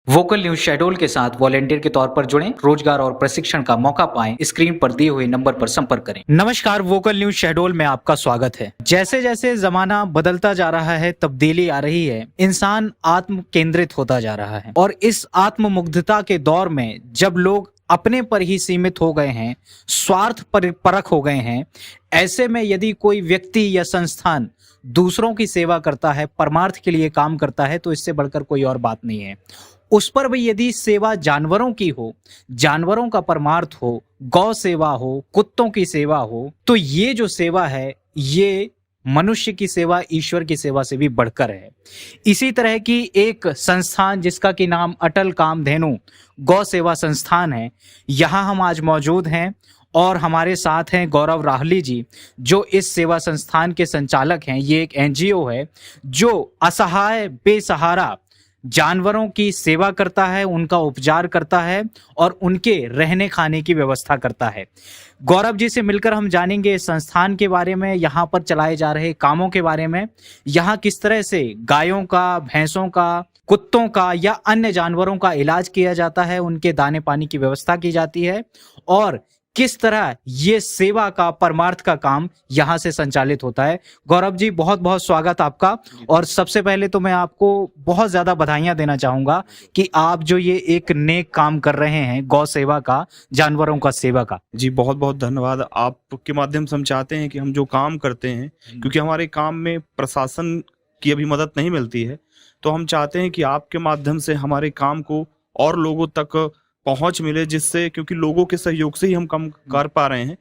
Vocal news Shahdol के साथ volunteer के तौर पर जुड़ें, रोजगार और प्रशिक्षण का मौका पाएं। स्क्रीन पर दिए हुए नंबर पर संपर्क करें। नमस्कार, वोकल न्यूज शहडोल में आपका स्वागत है। जैसे जैसे जमाना बदलता जा रहा है, तब्दीली आ रही है, इंसान आत्म केंद्रित होता जा रहा है और इस आत्म मुग्धता के दौर में जब लोग अपने पर ही सीमित हो गए हैं, स्वार्थ परख हो गए हैं, ऐसे में यदि कोई व्यक्ति या संस्थान दूसरों की सेवा करता है, परमार्थ के लिए काम करता है, तो इससे बढ़कर कोई और बात नहीं है। उस पर भी यदि सेवा जानवरों की हो, जानवरों का परमार्थ हो, गौ सेवा हो, कुत्तों की सेवा हो, तो ये जो सेवा है ये मनुष्य की सेवा ईश्वर की सेवा से भी बढ़कर है। इसी तरह की एक संस्थान जिसका कि नाम अटल कामधेनु गौ सेवा संस्थान है, यहाँ हम आज मौजूद हैं और हमारे साथ हैं गौरव राहली जी, जो इस सेवा संस्थान के संचालक हैं। ये एक एनजीओ है जो असहाय बेसहारा जानवरों की सेवा करता है, उनका उपचार करता है और उनके रहने खाने की व्यवस्था करता है। गौरव जी से मिलकर हम जानेंगे इस संस्थान के बारे में, यहाँ पर चलाए जा रहे कामों के बारे में, यहाँ किस तरह से गायों का, भैंसों का, कुत्तों का या अन्य जानवरों का इलाज किया जाता है, उनके दाने पानी की व्यवस्था की जाती है और किस तरह ये सेवा का, परमार्थ का काम यहाँ से संचालित होता है। गौरव जी, बहुत बहुत स्वागत आपका। और सबसे पहले तो मैं आपको बहुत ज्यादा बधाइयां देना चाहूंगा कि आप जो ये एक नेक काम कर रहे हैं, गौ सेवा का, जानवरों का सेवा का। जी बहुत बहुत धन्यवाद। आपके माध्यम से हम चाहते हैं कि हम जो काम करते हैं, क्योंकि हमारे काम में प्रशासन की अभी मदद नहीं मिलती है, तो हम चाहते हैं कि आपके माध्यम से हमारे काम को और लोगों तक पहुंच मिले, जिससे, क्योंकि लोगों के सहयोग से ही हम काम कर पा रहे हैं,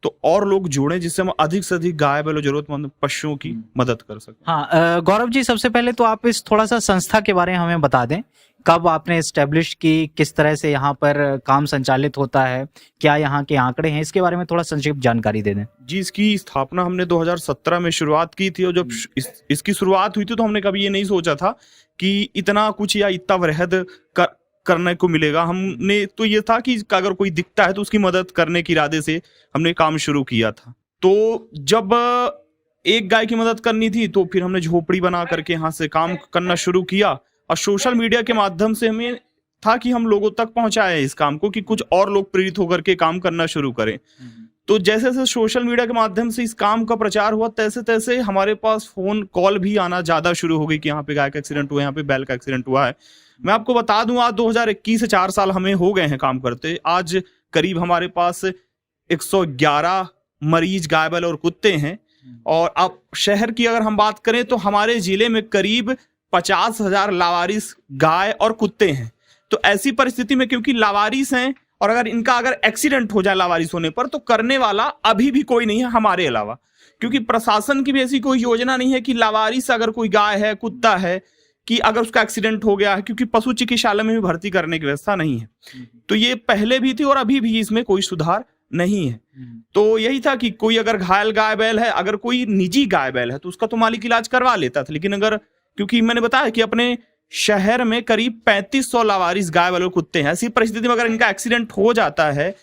तो और लोग जुड़े जिससे हम अधिक से अधिक गाय बैल और जरूरतमंद पशुओं की मदद कर सकें। हाँ, गौरव जी, सबसे पहले तो आप इस थोड़ा सा संस्था के बारे में हमें बता दें। कब आपने एस्टेब्लिश की, किस तरह से यहाँ पर काम संचालित होता है, क्या यहाँ के आंकड़े हैं, इसके बारे में थोड़ा संक्षिप्त जानकारी दे दें। जी, इसकी स्थापना हमने 2017 में शुरुआत की थी और जब इसकी शुरुआत हुई थी तो हमने कभी ये नहीं सोचा था कि इतना कुछ या इतना वृहद करने को मिलेगा। हमने तो ये था कि अगर कोई दिखता है तो उसकी मदद करने के इरादे से हमने काम शुरू किया था। तो जब एक गाय की मदद करनी थी तो फिर हमने झोपड़ी बना करके यहाँ से काम करना शुरू किया और सोशल मीडिया के माध्यम से हमें था कि हम लोगों तक पहुंचाए इस काम को, कि कुछ और लोग प्रेरित होकर के काम करना शुरू करें। तो जैसे जैसे सोशल मीडिया के माध्यम से इस काम का प्रचार हुआ, तैसे तैसे हमारे पास फोन कॉल भी आना ज्यादा शुरू हो गई कि यहाँ पे गाय का एक्सीडेंट हुआ है, यहाँ पे बैल का एक्सीडेंट हुआ है। मैं आपको बता दूं, आज 2021 से 4 साल हमें हो गए हैं काम करते। आज करीब हमारे पास 111 मरीज गाय बैल और कुत्ते हैं। और अब शहर की अगर हम बात करें तो हमारे जिले में करीब 50,000 लावारिस गाय और कुत्ते हैं। तो ऐसी परिस्थिति में, क्योंकि लावारिस हैं और अगर एक्सीडेंट हो जाए लावारिस होने पर, तो करने वाला अभी भी कोई नहीं है हमारे अलावा, क्योंकि प्रशासन की भी ऐसी कोई योजना नहीं है कि लावारिस अगर कोई गाय है, कुत्ता है, कि अगर उसका एक्सीडेंट हो गया है, क्योंकि पशु चिकित्सालय में भी भर्ती करने की व्यवस्था नहीं है। तो ये पहले भी थी और अभी भी इसमें कोई सुधार नहीं है। तो यही था कि कोई अगर घायल गाय बैल है, अगर कोई निजी गाय बैल है तो उसका तो मालिक इलाज करवा लेता था, लेकिन अगर, क्योंकि मैंने बताया कि अपने शहर में करीब 3500 लावारिस गाय बैल और कुत्ते हैं, ऐसी परिस्थिति में अगर इनका एक्सीडेंट हो जाता है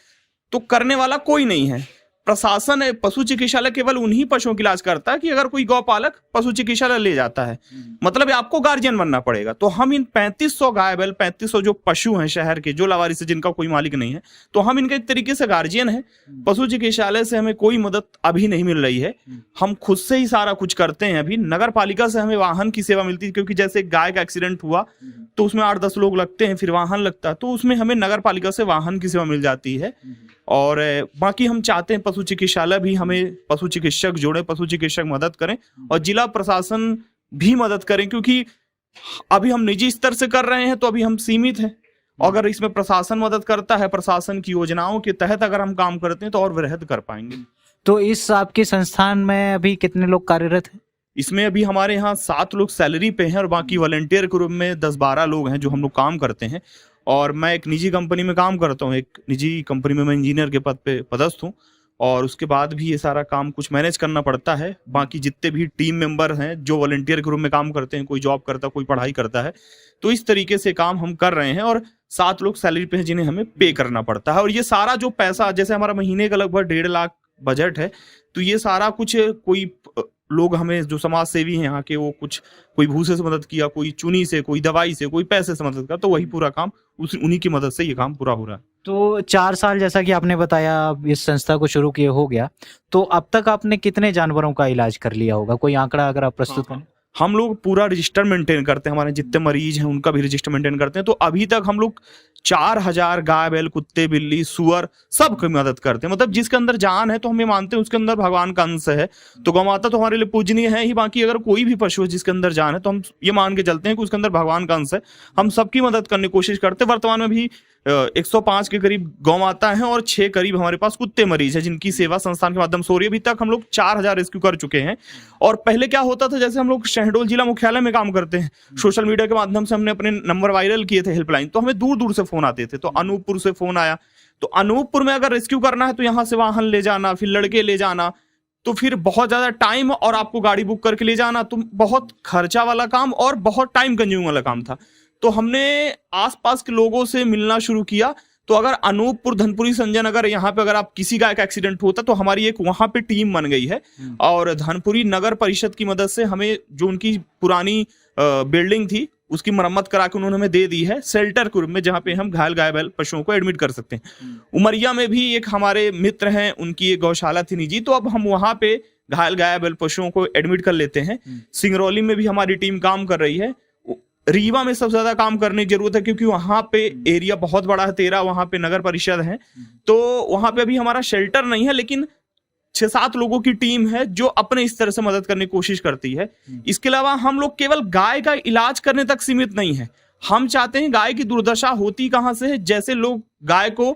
तो करने वाला कोई नहीं है। प्रशासन है, पशु चिकित्सालय केवल उन्हीं पशुओं की इलाज करता है कि अगर कोई गौपालक पशु चिकित्सालय ले जाता है, मतलब आपको गार्जियन बनना पड़ेगा। तो हम इन 3500 गाय बैल, 3500 जो पशु हैं शहर के, जो लावारिस है, जिनका कोई मालिक नहीं है, तो हम इनके एक तरीके से गार्जियन है। पशु चिकित्सालय से हमें कोई मदद अभी नहीं मिल रही है, हम खुद से ही सारा कुछ करते हैं। अभी नगर पालिका से हमें वाहन की सेवा मिलती है, क्योंकि जैसे गाय का एक्सीडेंट हुआ तो उसमें 8-10 लोग लगते हैं, फिर वाहन लगता है, तो उसमें हमें नगर पालिका से वाहन की सेवा मिल जाती है। और बाकी हम चाहते हैं पशु चिकित्सालय भी हमें पशु चिकित्सक जोड़े, पशु चिकित्सक मदद करें और जिला प्रशासन भी मदद करें, क्योंकि अभी हम निजी स्तर से कर रहे हैं तो अभी हम सीमित हैं। अगर इसमें प्रशासन मदद करता है, प्रशासन की योजनाओं के तहत अगर हम काम करते हैं तो और वृहद कर पाएंगे। तो इस आपके संस्थान में अभी कितने लोग कार्यरत हैं? इसमें अभी हमारे यहाँ 7 लोग सैलरी पे हैं और बाकी वॉलंटियर के रूप में 10-12 लोग हैं जो हम लोग काम करते हैं। और मैं एक निजी कंपनी में काम करता हूँ, एक निजी कंपनी में मैं इंजीनियर के पद पे पदस्थ हूँ और उसके बाद भी ये सारा काम कुछ मैनेज करना पड़ता है। बाकी जितने भी टीम मेंबर हैं जो वॉलंटियर के रूप में काम करते हैं, कोई जॉब करता है, कोई पढ़ाई करता है, तो इस तरीके से काम हम कर रहे हैं। और 7 लोग सैलरी पे हैं जिन्हें हमें पे करना पड़ता है। और ये सारा जो पैसा, जैसे हमारा महीने का लगभग 1.5 लाख बजट है, तो ये सारा कुछ कोई लोग हमें जो समाज सेवी हैं यहाँ के, वो कुछ कोई भूसे से मदद किया, कोई चुनी से, कोई दवाई से, कोई पैसे से मदद किया, तो वही पूरा काम उन्हीं की मदद से ये काम पूरा हो रहा है। तो 4 साल जैसा कि आपने बताया इस संस्था को शुरू किए हो गया, तो अब तक आपने कितने जानवरों का इलाज कर लिया होगा? कोई आंकड़ा अगर आप प्रस्तुत करें। हम लोग पूरा रजिस्टर मेंटेन करते हैं, हमारे जितने मरीज हैं उनका भी रजिस्टर मेंटेन करते हैं। तो अभी तक हम लोग 4000 गाय बैल कुत्ते बिल्ली सुअर सबकी मदद करते हैं। मतलब जिसके अंदर जान है तो हम ये मानते हैं उसके अंदर भगवान का अंश है। तो गौ माता तो हमारे लिए पूजनीय है ही, बाकी अगर कोई भी पशु है जिसके अंदर जान है तो हम ये मान के चलते हैं कि उसके अंदर भगवान का अंश है। हम सबकी मदद करने की कोशिश करते हैं। वर्तमान में भी 105 के करीब गौ माता हैं और 6 करीब हमारे पास कुत्ते मरीज हैं जिनकी सेवा संस्थान के माध्यम से हो रही है। अभी तक हम लोग 4000 रेस्क्यू कर चुके हैं। और पहले क्या होता था, जैसे हम लोग शहडोल जिला मुख्यालय में काम करते हैं, सोशल मीडिया के माध्यम से हमने अपने नंबर वायरल किए थे हेल्पलाइन, तो हमें दूर दूर से फोन आते थे। तो अनूपपुर से फोन आया, तो अनूपपुर में अगर रेस्क्यू करना है तो यहाँ से वाहन ले जाना, फिर लड़के ले जाना, तो फिर बहुत ज्यादा टाइम और आपको गाड़ी बुक करके ले जाना, तो बहुत खर्चा वाला काम और बहुत टाइम कंज्यूमिंग वाला काम था। तो हमने आसपास के लोगों से मिलना शुरू किया। तो अगर अनूपपुर धनपुरी संजय नगर यहाँ पे अगर आप किसी गाय का एक्सीडेंट होता तो हमारी एक वहां पे टीम बन गई है। और धनपुरी नगर परिषद की मदद से हमें जो उनकी पुरानी बिल्डिंग थी उसकी मरम्मत करा के उन्होंने हमें दे दी है शेल्टर के रूप में, जहाँ पे हम घायल गाय बैल पशुओं को एडमिट कर सकते हैं। उमरिया में भी एक हमारे मित्र हैं, उनकी एक गौशाला थी निजी, तो अब हम वहां पे घायल गाय बैल पशुओं को एडमिट कर लेते हैं। सिंगरौली में भी हमारी टीम काम कर रही है। रीवा में सबसे ज्यादा काम करने की जरूरत है क्योंकि वहां पे एरिया बहुत बड़ा है, 13 वहां पे नगर परिषद है, तो वहां पे अभी हमारा शेल्टर नहीं है, लेकिन 6-7 लोगों की टीम है जो अपने इस तरह से मदद करने की कोशिश करती है। इसके अलावा हम लोग केवल गाय का इलाज करने तक सीमित नहीं है। हम चाहते हैं गाय की दुर्दशा होती कहां से है, जैसे लोग गाय को,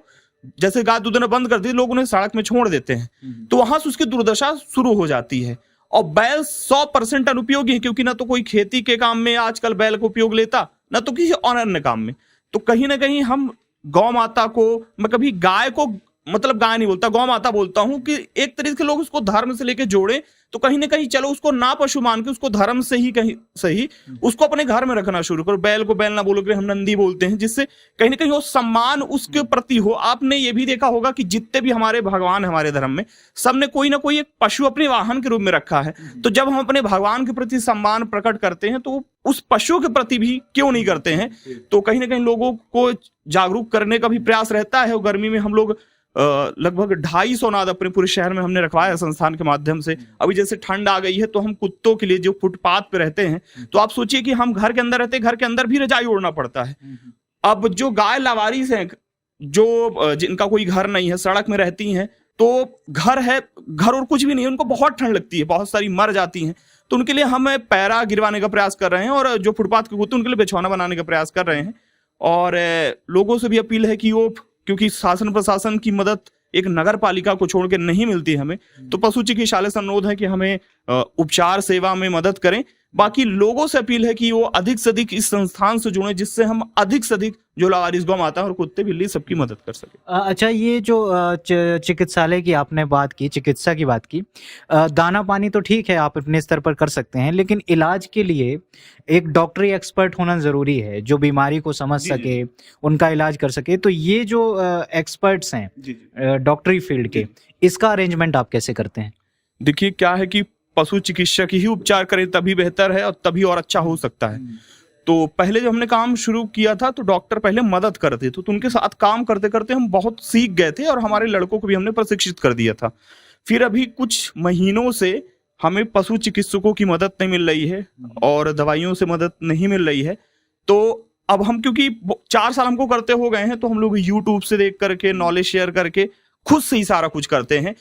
जैसे गाय दूध देना बंद कर दी, लोग उन्हें सड़क में छोड़ देते हैं, तो वहां से उसकी दुर्दशा शुरू हो जाती है। और बैल 100% अनुपयोगी है क्योंकि ना तो कोई खेती के काम में आजकल बैल को उपयोग लेता, ना तो किसी और अन्य काम में। तो कहीं ना कहीं हम गौ माता को, मैं कभी गाय को मतलब गाय नहीं बोलता, गौ माता बोलता हूं, कि एक तरीके से लोग उसको धर्म से लेके जोड़े, तो कहीं ना कहीं चलो उसको ना पशु मान के उसको धर्म से ही कहीं सही उसको अपने घर में रखना शुरू करो। बैल को बैल ना बोलो कि हम नंदी बोलते हैं, जिससे कहीं ना कहीं वो सम्मान उसके प्रति हो। आपने ये भी देखा होगा कि जितने भी हमारे भगवान हमारे धर्म में, सबने कोई ना कोई एक पशु अपने वाहन के रूप में रखा है। तो जब हम अपने भगवान के प्रति सम्मान प्रकट करते हैं तो उस पशु के प्रति भी क्यों नहीं करते हैं। तो कहीं ना कहीं लोगों को जागरूक करने का भी प्रयास रहता है। और गर्मी में हम लोग लगभग 250 नाद अपने पूरे शहर में हमने रखवाया है संस्थान के माध्यम से। अभी जैसे ठंड आ गई है तो हम कुत्तों के लिए जो फुटपाथ पे रहते हैं, तो आप सोचिए कि हम घर के अंदर रहते हैं, घर के अंदर भी रजाई ओढ़ना पड़ता है। अब जो गाय लावारिस हैं, जो जिनका कोई घर नहीं है, सड़क में रहती हैं, तो घर है, घर और कुछ भी नहीं है, उनको बहुत ठंड लगती है, बहुत सारी मर जाती हैं, तो उनके लिए हम पैरा गिरवाने का प्रयास कर रहे हैं। और जो फुटपाथ के कुत्ते उनके लिए बिछौना बनाने का प्रयास कर रहे हैं। और लोगों से भी अपील है कि वो, क्योंकि शासन प्रशासन की मदद एक नगर पालिका को छोड़ के नहीं मिलती हमें, तो पशु चिकित्सालय से अनुरोध है कि हमें उपचार सेवा में मदद करें। बाकी लोगों से अपील है कि वो अधिक से अधिक इस संस्थान से जुड़े, जिससे हम अधिक से अधिक जो लावारिस गौ माता और कुत्ते बिल्ली सबकी मदद कर सके। अच्छा, ये जो चिकित्सालय की आपने बात की, चिकित्सा की बात की, दाना पानी तो ठीक है आप अपने स्तर पर कर सकते हैं, लेकिन इलाज के लिए एक डॉक्टरी एक्सपर्ट होना जरूरी है जो बीमारी को समझ सके, उनका इलाज कर सके। तो ये जो एक्सपर्ट्स हैं डॉक्टरी फील्ड के, इसका अरेंजमेंट आप कैसे करते हैं? देखिए, क्या है कि पशु चिकित्सक ही उपचार करें तभी बेहतर है और तभी और अच्छा हो सकता है। तो पहले जब हमने काम शुरू किया था तो डॉक्टर पहले मदद करते थे, तो उनके साथ काम करते करते हम बहुत सीख गए थे और हमारे लड़कों को भी हमने प्रशिक्षित कर दिया था। फिर अभी कुछ महीनों से हमें पशु चिकित्सकों की मदद नहीं मिल रही है और दवाइयों से मदद नहीं मिल रही है। तो अब हम, क्योंकि 4 साल हमको करते हो गए हैं, तो हम लोग यूट्यूब से देख करके, नॉलेज शेयर करके खुद से ही सारा कुछ करते हैं।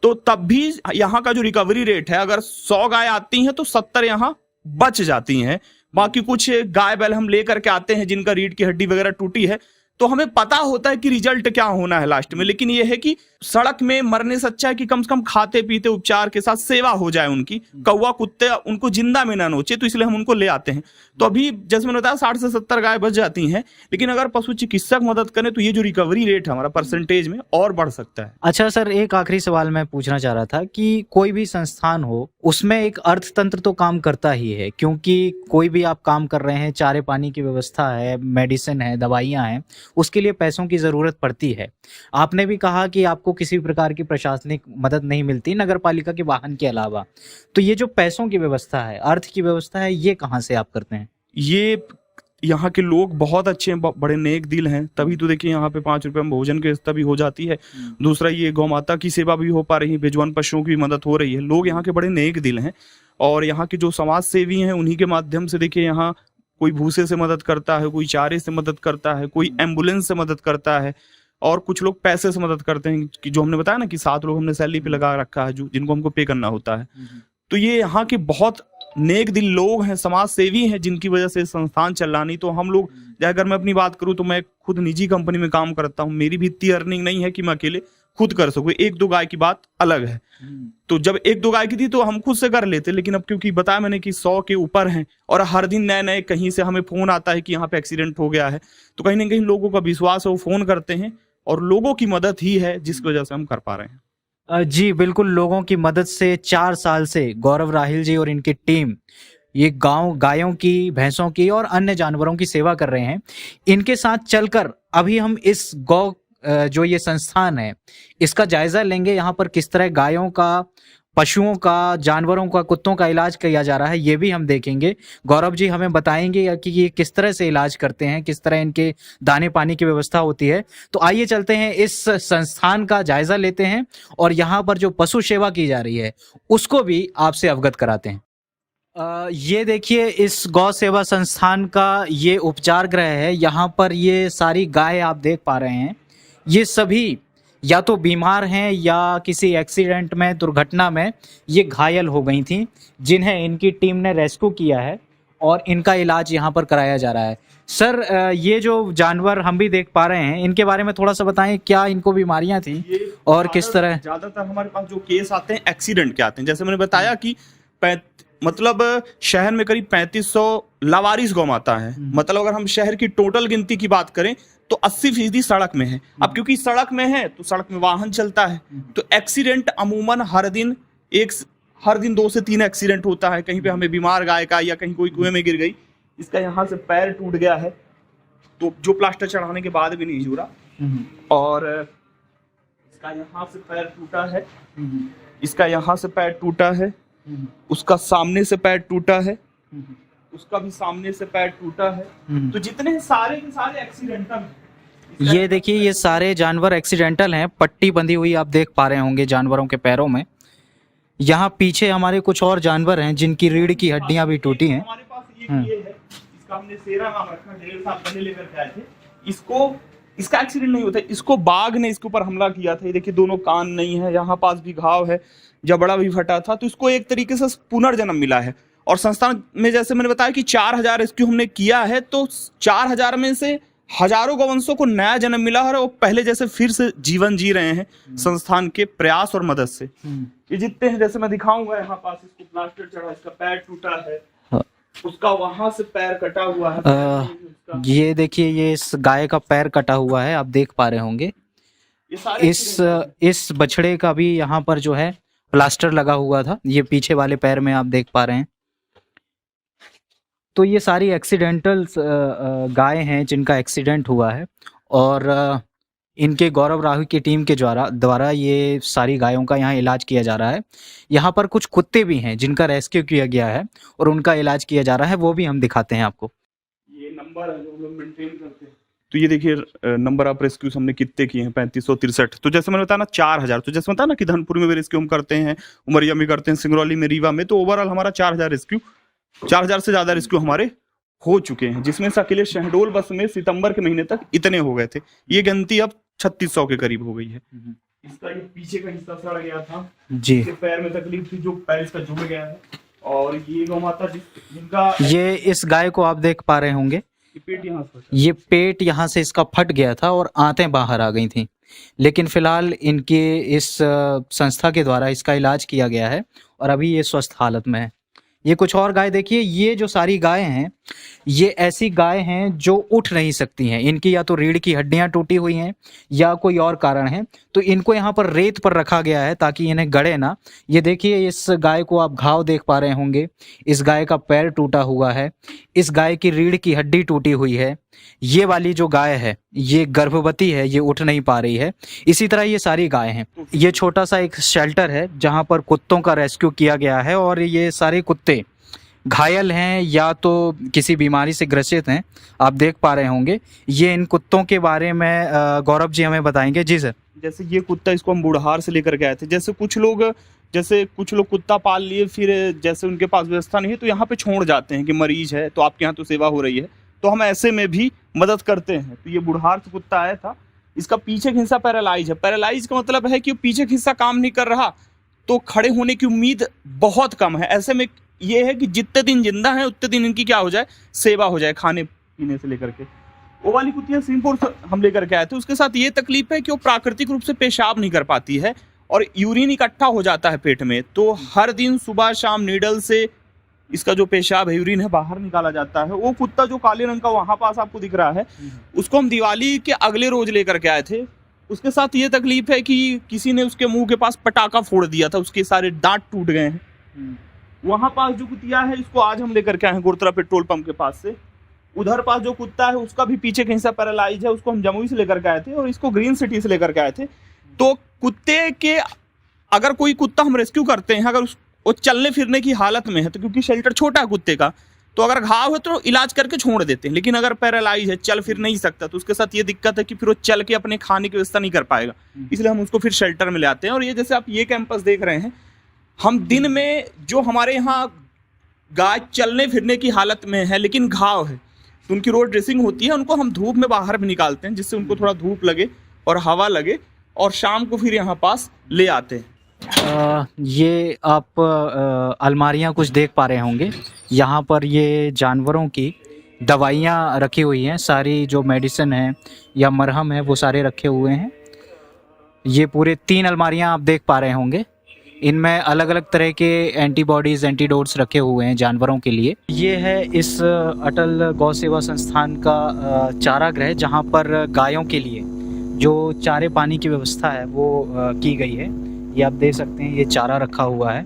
तो तब भी यहाँ का जो रिकवरी रेट है, अगर 100 गाय आती हैं तो 70 यहाँ बच जाती हैं। बाकी कुछ गाय बैल हम लेकर के आते हैं जिनका रीढ़ की हड्डी वगैरह टूटी है, तो हमें पता होता है कि रिजल्ट क्या होना है लास्ट में। लेकिन यह है कि सड़क में मरने से अच्छा है कि कम से कम खाते पीते उपचार के साथ सेवा हो जाए उनकी। कौवा कुत्ते उनको जिंदा में ना नोचे, तो इसलिए हम उनको ले आते हैं। तो अभी जैसे मैंने बताया 60 से 70 गाय बच जाती हैं, लेकिन अगर पशु चिकित्सक मदद करें तो ये जो रिकवरी रेट है हमारा परसेंटेज में और बढ़ सकता है। अच्छा सर, एक आखिरी सवाल मैं पूछना चाह रहा था कि कोई भी संस्थान हो उसमें एक अर्थतंत्र तो काम करता ही है, क्योंकि कोई भी आप काम कर रहे हैं, चारे पानी की व्यवस्था है, मेडिसिन है, दवाइयां हैं, उसके लिए पैसों की ज़रूरत पड़ती है। आपने भी कहा कि आपको किसी प्रकार की प्रशासनिक मदद नहीं मिलती नगर पालिका के वाहन के अलावा, तो ये जो पैसों की व्यवस्था है, अर्थ की व्यवस्था है, ये कहाँ से आप करते हैं? ये यहाँ के लोग बहुत अच्छे हैं, बड़े नेक दिल हैं, तभी तो देखिए यहाँ पे 5 रुपए में भोजन की व्यवस्था भी हो जाती है। दूसरा, ये गौ माता की सेवा भी हो पा रही है, बेजुबान पशुओं की भी मदद हो रही है। लोग यहाँ के बड़े नेक दिल हैं, और यहाँ के जो समाज सेवी हैं उन्हीं के माध्यम से देखिए यहाँ कोई भूसे से मदद करता है, कोई चारे से मदद करता है, कोई एम्बुलेंस से मदद करता है, और कुछ लोग पैसे से मदद करते हैं, कि जो हमने बताया ना कि 7 लोग हमने सैलरी पे लगा रखा है, जो जिनको हमको पे करना होता है। तो ये यहाँ के बहुत नेक दिल लोग हैं, समाज सेवी हैं, जिनकी वजह से संस्थान चल रहा। नहीं तो हम लोग, अगर मैं अपनी बात करूं तो मैं खुद निजी कंपनी में काम करता हूं, मेरी भी इतनी अर्निंग नहीं है कि मैं अकेले खुद कर सकूं। 1-2 गाय की बात अलग है, तो जब 1-2 गाय की थी तो हम खुद से कर लेते, लेकिन अब क्योंकि बताया मैंने कि 100 के ऊपर हैं, और हर दिन नए नए कहीं से हमें फोन आता है कि यहाँ पे एक्सीडेंट हो गया है, तो कहीं ना कहीं लोगों का विश्वास है, वो फोन करते हैं, और लोगों की मदद ही है जिसकी वजह से हम कर पा रहे हैं। जी बिल्कुल, लोगों की मदद से 4 साल से गौरव राहिल जी और इनकी टीम ये गायों की, भैंसों की और अन्य जानवरों की सेवा कर रहे हैं। इनके साथ चलकर अभी हम इस जो ये संस्थान है इसका जायजा लेंगे। यहाँ पर किस तरह गायों का, पशुओं का, जानवरों का, कुत्तों का इलाज किया जा रहा है, ये भी हम देखेंगे। गौरव जी हमें बताएंगे कि ये किस तरह से इलाज करते हैं, किस तरह इनके दाने पानी की व्यवस्था होती है। तो आइए चलते हैं, इस संस्थान का जायजा लेते हैं और यहाँ पर जो पशु सेवा की जा रही है उसको भी आपसे अवगत कराते हैं। ये देखिए, इस गौ सेवा संस्थान का ये उपचार गृह है। यहाँ पर ये सारी गाय आप देख पा रहे हैं, ये सभी या तो बीमार हैं या किसी एक्सीडेंट में, दुर्घटना में ये घायल हो गई थी, जिन्हें इनकी टीम ने रेस्क्यू किया है और इनका इलाज यहाँ पर कराया जा रहा है। सर, ये जो जानवर हम भी देख पा रहे हैं, इनके बारे में थोड़ा सा बताएं, क्या इनको बीमारियां थी और किस तरह? ज्यादातर हमारे पास जो केस आते हैं एक्सीडेंट के आते हैं। जैसे मैंने बताया कि मतलब शहर में करीब 3500 लावारिस गौ माता है। मतलब अगर हम शहर की टोटल गिनती की बात करें तो 80% सड़क में है। अब क्योंकि सड़क में है तो सड़क में वाहन चलता है, तो एक्सीडेंट अमूमन हर दिन 2 से 3 एक्सीडेंट होता है। कहीं पे हमें बीमार गाय का, या कहीं कोई कुएं में गिर गई, इसका यहाँ से पैर टूट गया है, तो जो प्लास्टर चढ़ाने के बाद भी नहीं जुड़ा, और इसका यहाँ से पैर टूटा है, इसका यहाँ से पैर टूटा है, उसका सामने से पैर टूटा है, उसका भी सामने से पैर टूटा है। तो जितने सारे के सारे एक्सीडेंटल हैं। ये देखिए, ये सारे जानवर एक्सीडेंटल हैं। पट्टी बंधी हुई आप देख पा रहे होंगे जानवरों के पैरों में। यहाँ पीछे हमारे कुछ और जानवर हैं जिनकी रीढ़ की हड्डियां भी टूटी हैं। हमारे पास ये है, इसका हमने सेरा नाम रखा, 1.5 साल पहले लेकर के आए थे। इसका एक्सीडेंट नहीं होता, इसको बाघ ने इसके ऊपर हमला किया था। ये देखिए, दोनों कान नहीं है, यहाँ पास भी घाव है, जबड़ा भी फटा था, तो इसको एक तरीके से पुनर्जन्म मिला है। और संस्थान में जैसे मैंने बताया कि 4000 रेस्क्यू हमने किया है, तो 4000 में से हजारों गौवंशों को नया जन्म मिला है, और वो पहले जैसे फिर से जीवन जी रहे हैं संस्थान के प्रयास और मदद से। ये जितने हैं, जैसे मैं दिखाऊंगा, यहाँ पास इसको प्लास्टर चढ़ा, इसका पैर टूटा है, उसका वहां से पैर कटा हुआ है। ये देखिए, ये इस गाय का पैर कटा हुआ है, आप देख पा रहे होंगे। इस बछड़े का भी यहाँ पर जो है प्लास्टर लगा हुआ था, ये पीछे वाले पैर में आप देख पा रहे हैं। तो ये सारी एक्सीडेंटल गाय हैं जिनका एक्सीडेंट हुआ है, और इनके गौरव राहुल की टीम के द्वारा ये सारी गायों का यहाँ इलाज किया जा रहा है। यहाँ पर कुछ कुत्ते भी हैं जिनका रेस्क्यू किया गया है और उनका इलाज किया जा रहा है, वो भी हम दिखाते हैं आपको। ये नंबर है जो हम लोग मेंटेन करते हैं। तो ये देखिए, नंबर ऑफ रेस्क्यूज हमने कितने किए हैं, 3563। तो जैसे मैंने बताया ना 4000, तो जैसे बताया ना कि धनपुर में भी रेस्क्यू हम करते हैं, उमरिया में करते हैं, सिंगरौली में, रीवा में, तो ओवरऑल हमारा 4000 से ज्यादा रेस्क्यू हमारे हो चुके हैं, जिसमें से अकेले शहडोल बस में सितंबर के महीने तक इतने हो गए थे। ये गिनती अब 3600 के करीब हो गई है। इसका ये पीछे का हिस्सा सड़ गया था जी, इसके पैर में तकलीफ थी, जो पैर इसका जुड़ गया है। और ये गौ माता जिनका, ये इस गाय को आप देख पा रहे होंगे, ये पेट यहाँ से इसका फट गया था और आंतें बाहर आ गई थी, लेकिन फिलहाल इनके इस संस्था के द्वारा इसका इलाज किया गया है और अभी ये स्वस्थ हालत में है। ये कुछ और गाय देखिए, ये जो सारी गायें हैं, ये ऐसी गाय हैं जो उठ नहीं सकती हैं। इनकी या तो रीढ़ की हड्डियां टूटी हुई हैं या कोई और कारण है, तो इनको यहाँ पर रेत पर रखा गया है ताकि इन्हें गड़े ना। ये देखिए, इस गाय को आप घाव देख पा रहे होंगे, इस गाय का पैर टूटा हुआ है, इस गाय की रीढ़ की हड्डी टूटी हुई है, ये वाली जो गाय है ये गर्भवती है, ये उठ नहीं पा रही है। इसी तरह ये सारी गाय हैं। ये छोटा सा एक शेल्टर है जहाँ पर कुत्तों का रेस्क्यू किया गया है और ये सारे कुत्ते घायल हैं या तो किसी बीमारी से ग्रसित हैं, आप देख पा रहे होंगे। ये इन कुत्तों के बारे में गौरव जी हमें बताएंगे। जी सर। जैसे ये कुत्ता, इसको हम बुढ़ार से लेकर के आए थे। जैसे कुछ लोग कुत्ता पाल लिए, फिर जैसे उनके पास व्यवस्था नहीं है तो यहाँ पे छोड़ जाते हैं कि मरीज है तो आपके यहाँ तो सेवा हो रही है, तो हम ऐसे में भी मदद करते हैं। तो ये बुढ़ार से कुत्ता आया था, इसका पीछे का हिस्सा पैरालाइज है। पैरालाइज का मतलब है कि पीछे का हिस्सा काम नहीं कर रहा, तो खड़े होने की उम्मीद बहुत कम है। ऐसे में ये है कि जितने दिन जिंदा है उतने दिन इनकी क्या हो जाए, सेवा हो जाए, खाने पीने से लेकर के। वो वाली कुतिया सिंहपुर हम लेकर के आए थे, उसके साथ ये तकलीफ है कि वो प्राकृतिक रूप से पेशाब नहीं कर पाती है और यूरिन इकट्ठा हो जाता है पेट में। तो हर दिन सुबह शाम नीडल से इसका जो पेशाब है, यूरिन है, बाहर निकाला जाता है। वो कुत्ता जो काले रंग का वहां पास आपको दिख रहा है, उसको हम दिवाली के अगले रोज लेकर के आए थे। उसके साथ ये तकलीफ है कि किसी ने उसके मुंह के पास पटाखा फोड़ दिया था, उसके सारे दांत टूट गए हैं। वहां पास जो कुतिया है इसको आज हम लेकर के आए हैं गुरुद्वारा पेट्रोल पंप के पास से। उधर पास जो कुत्ता है उसका भी पीछे का हिस्सा पैरालाइज है, उसको हम जमुई से लेकर के आए थे और इसको ग्रीन सिटी से लेकर के आए थे। तो कुत्ते के अगर कोई कुत्ता हम रेस्क्यू करते हैं, अगर वो चलने फिरने की हालत में है, तो क्योंकि शेल्टर छोटा है कुत्ते का, तो अगर घाव है तो इलाज करके छोड़ देते हैं। लेकिन अगर पैरालाइज है, चल फिर नहीं सकता, तो उसके साथ ये दिक्कत है कि फिर वो चल के अपने खाने की व्यवस्था नहीं कर पाएगा, इसलिए हम उसको फिर शेल्टर में ले आते हैं। और ये जैसे आप ये कैंपस देख रहे हैं, हम दिन में जो हमारे यहाँ गाय चलने फिरने की हालत में है लेकिन घाव है, तो उनकी रोड ड्रेसिंग होती है, उनको हम धूप में बाहर भी निकालते हैं जिससे उनको थोड़ा धूप लगे और हवा लगे, और शाम को फिर यहाँ पास ले आते हैं। ये आप अलमारियाँ कुछ देख पा रहे होंगे, यहाँ पर ये जानवरों की दवाइयाँ रखी हुई हैं, सारी जो मेडिसिन है या मरहम है वो सारे रखे हुए हैं। ये पूरे 3 अलमारियाँ आप देख पा रहे होंगे, इनमें अलग अलग तरह के एंटीबॉडीज़, एंटीडोट्स रखे हुए हैं जानवरों के लिए। ये है इस अटल गौ सेवा संस्थान का चारागृह, जहाँ पर गायों के लिए जो चारे पानी की व्यवस्था है वो की गई है। ये आप देख सकते हैं, ये चारा रखा हुआ है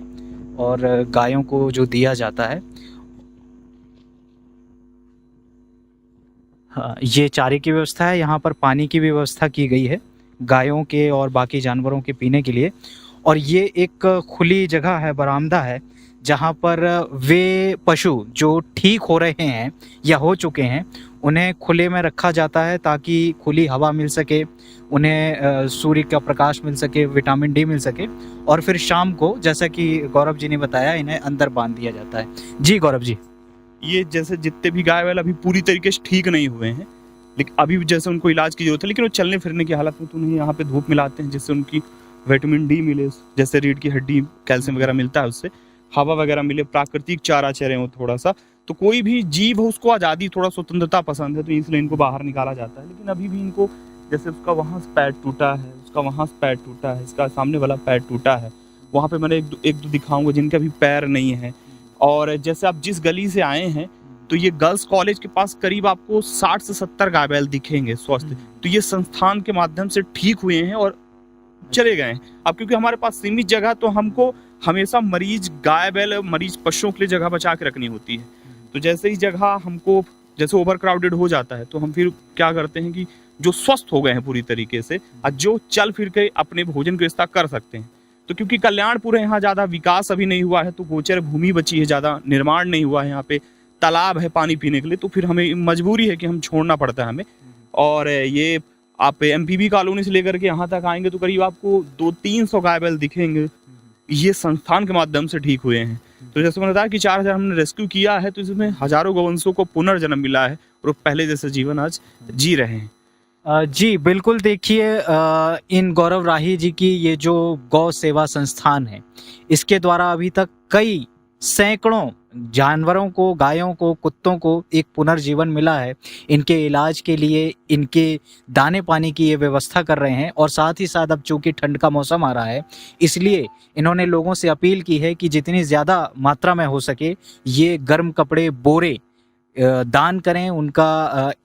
और गायों को जो दिया जाता है, हाँ, ये चारे की व्यवस्था है। यहाँ पर पानी की भी व्यवस्था की गई है गायों के और बाकी जानवरों के पीने के लिए। और ये एक खुली जगह है, बरामदा है, जहाँ पर वे पशु जो ठीक हो रहे हैं या हो चुके हैं उन्हें खुले में रखा जाता है ताकि खुली हवा मिल सके, उन्हें सूर्य का प्रकाश मिल सके, विटामिन डी मिल सके, और फिर शाम को जैसा कि गौरव जी ने बताया इन्हें अंदर बांध दिया जाता है। जी गौरव जी। ये जैसे जितने भी गाय वाले अभी पूरी तरीके से ठीक नहीं हुए हैं, लेकिन अभी भी जैसे उनको इलाज की जरूरत है, लेकिन वो चलने फिरने की हालत में, तो उन्हें यहाँ पे धूप मिलाते हैं जिससे उनकी विटामिन डी मिले, जैसे रीढ़ की हड्डी कैल्शियम वगैरह मिलता है, उससे हवा वगैरह मिले, प्राकृतिक चारा चरे हो थोड़ा सा। तो कोई भी जीव हो उसको आज़ादी, थोड़ा स्वतंत्रता पसंद है, तो इसलिए इनको बाहर निकाला जाता है। लेकिन अभी भी इनको, जैसे उसका वहाँ से पैर टूटा है, उसका वहाँ से पैर टूटा है, इसका सामने वाला पैर टूटा है, वहाँ पे मैंने एक दो दिखाऊंगा जिनके अभी पैर नहीं है। और जैसे आप जिस गली से आए हैं, तो ये गर्ल्स कॉलेज के पास करीब आपको 60 से 70 गाय बैल दिखेंगे स्वस्थ। तो ये संस्थान के माध्यम से ठीक हुए हैं और चले गए। अब क्योंकि हमारे पास सीमित जगह, तो हमको हमेशा मरीज गाय बैल, मरीज पशुओं के लिए जगह बचा के रखनी होती है। तो जैसे ही जगह हमको जैसे ओवर क्राउडेड हो जाता है, तो हम फिर क्या करते हैं कि जो स्वस्थ हो गए हैं पूरी तरीके से और जो चल फिर के अपने भोजन की व्यवस्था कर सकते हैं, तो क्योंकि कल्याणपुर है, यहाँ ज़्यादा विकास अभी नहीं हुआ है, तो गोचर भूमि बची है, ज़्यादा निर्माण नहीं हुआ है, यहाँ पे तालाब है पानी पीने के लिए, तो फिर हमें मजबूरी है कि हम छोड़ना पड़ता है हमें। और ये आप एमपीबी कॉलोनी से लेकर के यहाँ तक आएंगे तो करीब आपको 200-300 गाय बैल दिखेंगे, ये संस्थान के माध्यम से ठीक हुए हैं। तो जैसे मैंने बताया कि 4000 हमने रेस्क्यू किया है, तो इसमें हजारों गौवंशों को पुनर्जन्म मिला है और पहले जैसे जीवन आज जी रहे हैं। जी बिल्कुल। देखिए, इन गौरव राही जी की ये जो गौ सेवा संस्थान है, इसके द्वारा अभी तक कई सैकड़ों जानवरों को, गायों को, कुत्तों को एक पुनर्जीवन मिला है। इनके इलाज के लिए इनके दाने पानी की ये व्यवस्था कर रहे हैं। और साथ ही साथ अब चूंकि ठंड का मौसम आ रहा है, इसलिए इन्होंने लोगों से अपील की है कि जितनी ज़्यादा मात्रा में हो सके ये गर्म कपड़े, बोरे दान करें,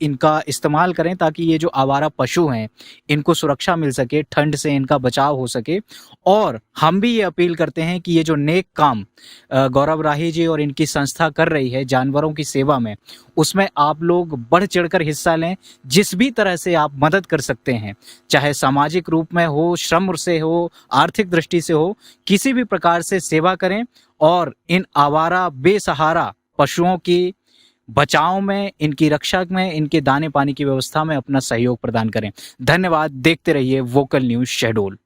इनका इस्तेमाल करें ताकि ये जो आवारा पशु हैं इनको सुरक्षा मिल सके, ठंड से इनका बचाव हो सके। और हम भी ये अपील करते हैं कि ये जो नेक काम गौरव राही जी और इनकी संस्था कर रही है जानवरों की सेवा में, उसमें आप लोग बढ़ चढ़कर हिस्सा लें। जिस भी तरह से आप मदद कर सकते हैं, चाहे सामाजिक रूप में हो, श्रम से हो, आर्थिक दृष्टि से हो, किसी भी प्रकार से सेवा करें और इन आवारा बेसहारा पशुओं की बचाव में, इनकी रक्षा में, इनके दाने पानी की व्यवस्था में अपना सहयोग प्रदान करें। धन्यवाद। देखते रहिए वोकल न्यूज शहडोल।